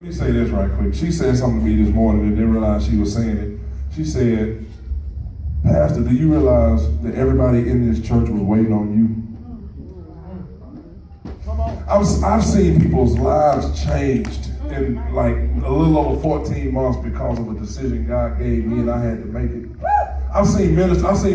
Let me say this right quick. She said something to me this morning and didn't realize she was saying it. She said, Pastor, do you realize that everybody in this church was waiting on you? I've seen people's lives changed in like a little over 14 months because of a decision God gave me and I had to make it. I've seen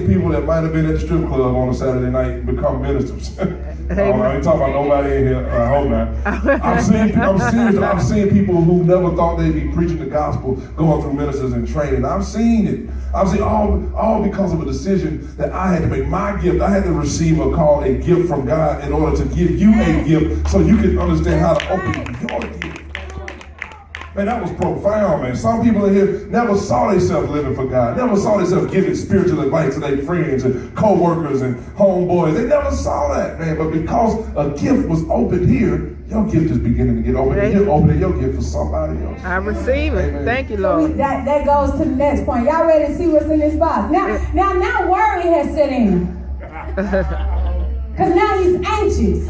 people that might have been at the strip club on a Saturday night become ministers. I ain't talking about nobody in here. I hope not. I'm serious. I've seen people who never thought they'd be preaching the gospel going through ministers and training. I've seen it. I've seen all because of a decision that I had to make. My gift, I had to receive a call, a gift from God in order to give you a gift so you can understand how to open your gift. Man, that was profound, man. Some people in here never saw themselves living for God, never saw themselves giving spiritual advice to their friends and co-workers and homeboys. They never saw that, man. But because a gift was opened here, your gift is beginning to get open. And you're opening your gift for somebody else. I receive it. Amen. Thank you, Lord. That goes to the next point. Y'all ready to see what's in this box? Now worry has set in. Because now he's anxious.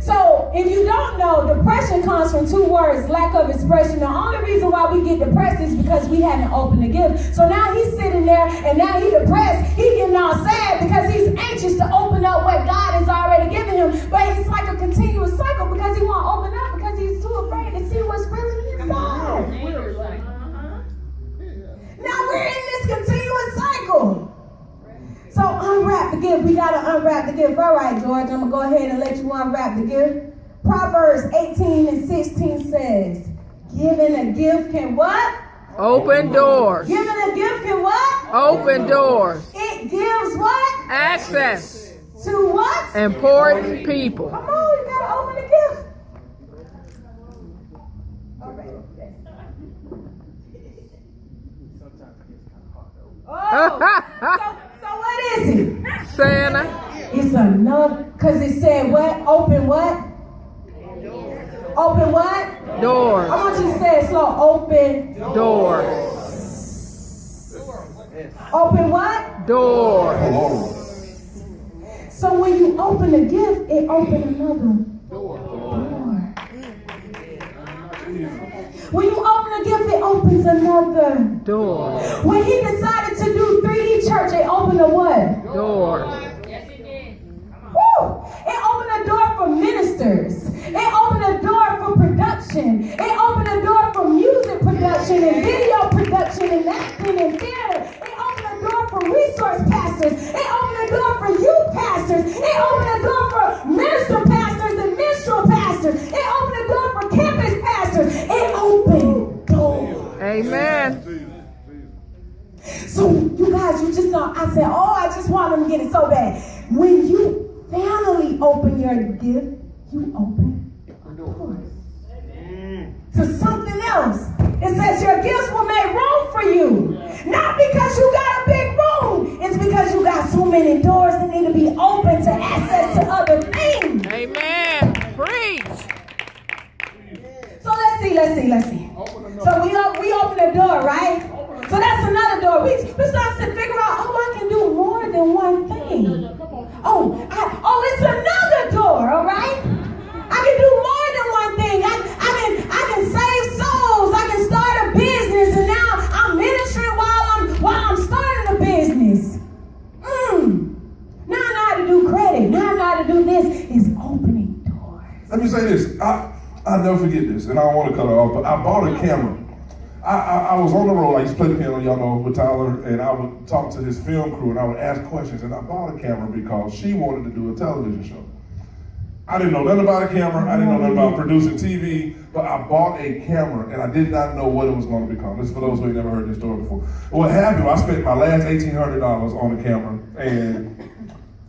So if you don't know, depression comes from two words, lack of expression. The only reason why we get depressed is because we haven't opened the gift. So now he's sitting there and now he's depressed. He's getting all sad because he's anxious to open up what God has already given him. But it's like a continuous cycle because he won't open up because he's too afraid to see what's really inside. Now we're in this continuous cycle. So unwrap the gift. We got to unwrap the gift. All right, George, I'm going to go ahead and let you unwrap the gift. Proverbs 18:16 says, giving a gift can what? Open doors. Giving a gift can what? Open doors. It gives what? Access. To what? Important people. Come on, you got to open the gift. All right. So what is it? Santa. It's another, because it said what? Open what? Open what? Doors. I want you to say it slow. Open doors. Open what? Doors. So when you open a gift, it opens another door. When you open a gift, it opens another door. When he decided to do 3D church, it opened a what? Door. Yes, it did. Woo! It opened a door for ministers. It opened a door for production. It opened a door for music production and video production and acting and theater. It opened a door for resource pastors. It opened a door for youth pastors. It opened a door for minister pastors and minstrel pasters. It opened a door for campus pasters. It opened doors. Amen. So you guys, you just know, I said, I just want them to get it so bad. When you finally open your gift, you open doors to something else. It says your gifts will make room for you. Not because you got a big room. It's because you got so many doors that need to be open to access to other things. Amen. Preach. So let's see. So we open the door, right? So that's another door. We start to figure out, I can do more than one thing. It's another door, all right? I can do more than one thing. I can save souls. I can start a business, and now I'm ministering while I'm starting a business. Now I know how to do credit. Now I know how to do this. It's opening doors. Let me say this. I'll never forget this, and I don't want to cut it off, but I bought a camera. I was on the road. I used to play the piano, y'all know, with Tyler, and I would talk to his film crew, and I would ask questions, and I bought a camera because she wanted to do a television show. I didn't know nothing about a camera. I didn't know nothing about producing TV, but I bought a camera, and I did not know what it was going to become. This is for those who ain't never heard this story before. What happened, I spent my last $1,800 on the camera, and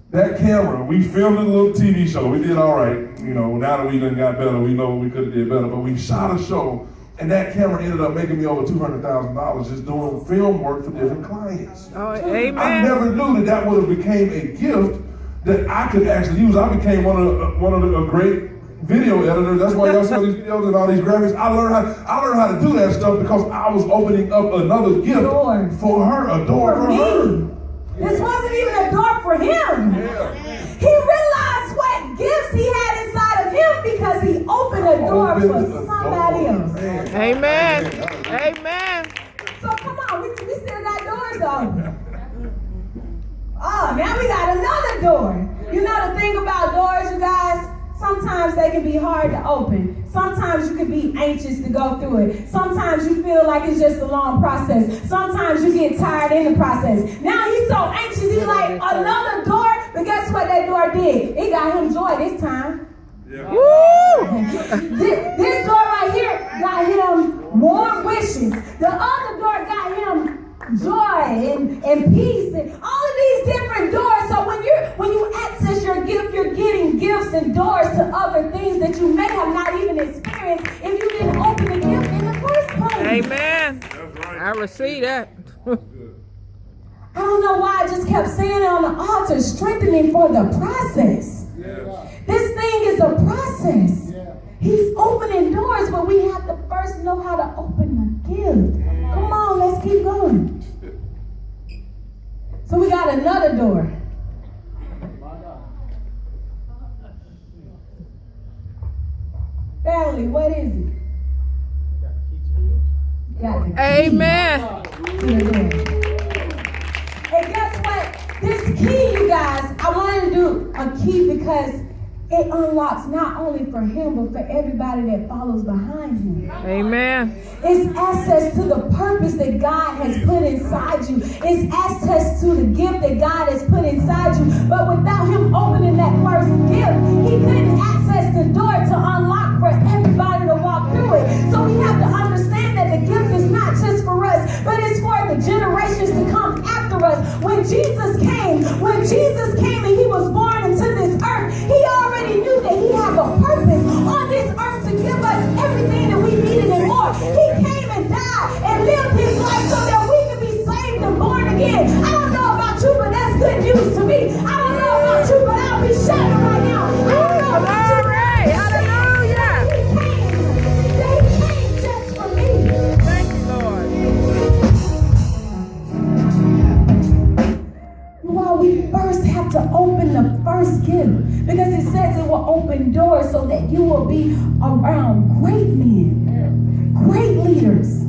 that camera, we filmed a little TV show. We did all right. Now that we done got better, we know we could have did better, but we shot a show. And that camera ended up making me over $200,000 just doing film work for different clients. Oh, amen. I never knew that would have became a gift that I could actually use. I became one of the great video editors. That's why y'all see all these videos and all these graphics. I learned how to do that stuff because I was opening up another gift for her, a door for her. This wasn't even a door for him. Yeah. He realized what gifts he had inside of him because he opened a door for somebody else. Amen. Amen. So come on, we still got doors open. Oh, now we got another door. You know the thing about doors, you guys? Sometimes they can be hard to open. Sometimes you can be anxious to go through it. Sometimes you feel like it's just a long process. Sometimes you get tired in the process. Now he's so anxious, he's like, another door? But guess what that door did? It got him joy this time. Yeah. Woo! This door right here got him more wishes. The other door got him joy and peace and all of these different doors. So when you access your gift, you're getting gifts and doors to other things that you may have not even experienced if you didn't open the gift in the first place. Amen. That's right. I receive that. I don't know why I just kept saying it on the altar, strengthening for the process. Yeah. This thing is a process. He's opening doors, but we have to first know how to open the gift. Come on, let's keep going. So we got another door. Family, what is it? Got the key Amen. to the door. And guess what? This key, you guys, I wanted to do a key because it unlocks not only for him, but for everybody that follows behind him. Amen. It's access to the purpose that God has put inside you. It's access to the gift that God has put inside you. But without him opening that first gift, he couldn't access the door to unlock for everybody to walk through it. So we have to understand that the gift is not just for us, but it's for the generations to come after us. When Jesus came and he was born into this earth, he already knew that he had a purpose on this earth to give us everything that we needed and more. He came and died and lived his life so that we could be saved and born again. I don't know about you, but that's good news to me. I don't know about you, but I'll be shouting right now. I don't know about you. Glory. Hallelujah. He came just for me. Thank you, Lord. Well, we first have to open the first gift because it says it will open doors so that you will be around great men, great leaders.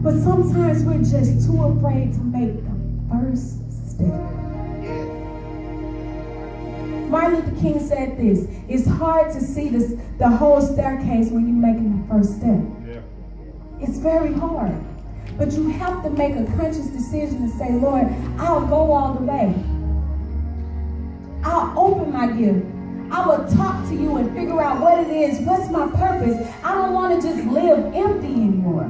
But sometimes we're just too afraid to make the first step. Martin Luther King said this: it's hard to see the whole staircase when you're making the first step. Yeah. It's very hard. But you have to make a conscious decision to say, Lord, I'll go all the way. I'll open my gift. I will talk to you and figure out what it is. What's my purpose? I don't want to just live empty anymore.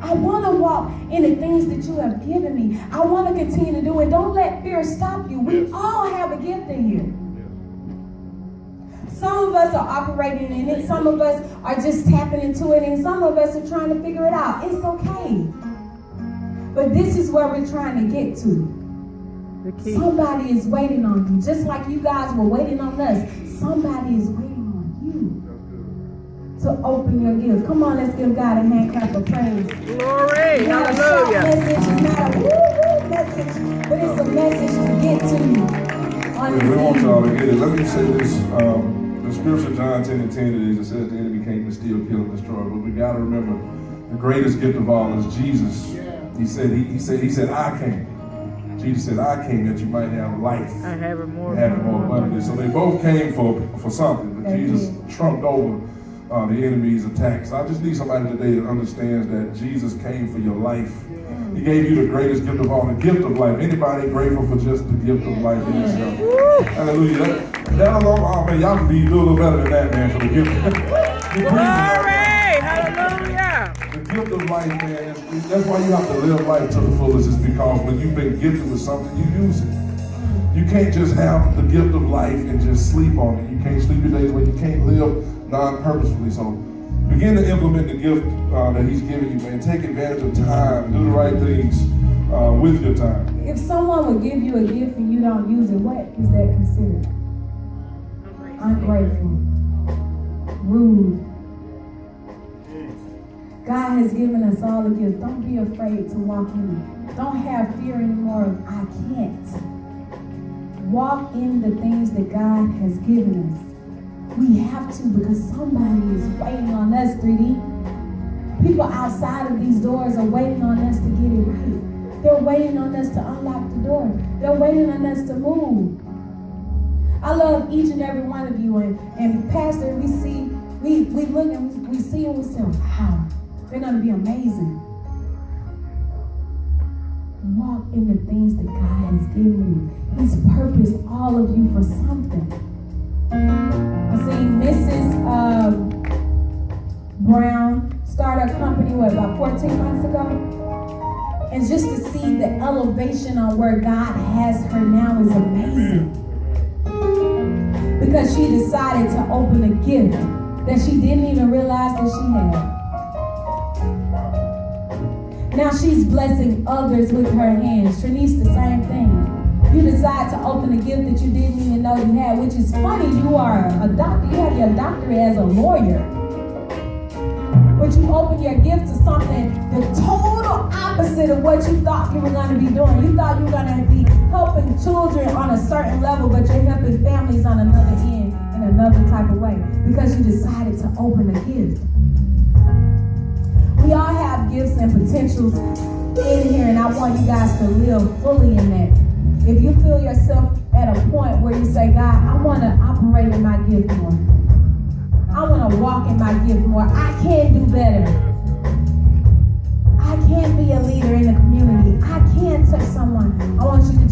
I want to walk in the things that you have given me. I want to continue to do it. Don't let fear stop you. We all have a gift in here. Some of us are operating in it. Some of us are just tapping into it. And some of us are trying to figure it out. It's okay. But this is where we're trying to get to. Somebody is waiting on you. Just like you guys were waiting on us. Somebody is waiting on you to open your gift. Come on, let's give God a hand clap of praise. Glory. It's not a short Hallelujah. message. It's not a woo-woo message. But it's a message to get to you. On We this want y'all to evening. get it. Let me say this. The scripture, John 10:10, it says the enemy came to steal, kill, and destroy. But we got to remember, the greatest gift of all is Jesus. He said, I came. Jesus said, I came that you might have life. I have it more. Have it more abundantly. So they both came for something. But Jesus trumped over the enemy's attacks. I just need somebody today that understands that Jesus came for your life. He gave you the greatest gift of all, the gift of life. Anybody grateful for just the gift of life in itself? Hallelujah. That alone, oh man, y'all can do a little better than that, man, for the gift. Glory. Hallelujah. The gift of life, man, that's why you have to live life to the fullest, is because when you've been gifted with something, you use it. You can't just have the gift of life and just sleep on it. You can't sleep your days away. You can't live non-purposefully. So begin to implement the gift that he's given you, man. Take advantage of time. Do the right things with your time. If someone would give you a gift and you don't use it, what is that considered? Ungrateful. Rude. God has given us all a gift. Don't be afraid to walk in it. Don't have fear anymore of I can't. walk in the things that God has given us. We have to, because somebody is waiting on us, 3D. People outside of these doors are waiting on us to get it right. They're waiting on us to unlock the door. They're waiting on us to move. I love each and every one of you, and Pastor, we look and we see and we say, wow, they're going to be amazing. Walk in the things that God has given you. He's purposed all of you for something. I seen Mrs. Brown start her company, about 14 months ago? And just to see the elevation on where God has her now is amazing. Because she decided to open a gift that she didn't even realize that she had. Now she's blessing others with her hands. Trinice, the same thing. You decide to open a gift that you didn't even know you had, which is funny. You are a doctor. You have your doctorate as a lawyer. But you open your gift to something the total opposite of what you thought you were going to be doing. You thought you were going to be helping children on a certain level, but you're helping families on another end in another type of way because you decided to open a gift. We all have gifts and potentials in here, and I want you guys to live fully in that. If you feel yourself at a point where you say, God, I want to operate in my gift more. I want to walk in my gift more. I can do better. I can be a leader in the community. I can touch someone. I want you to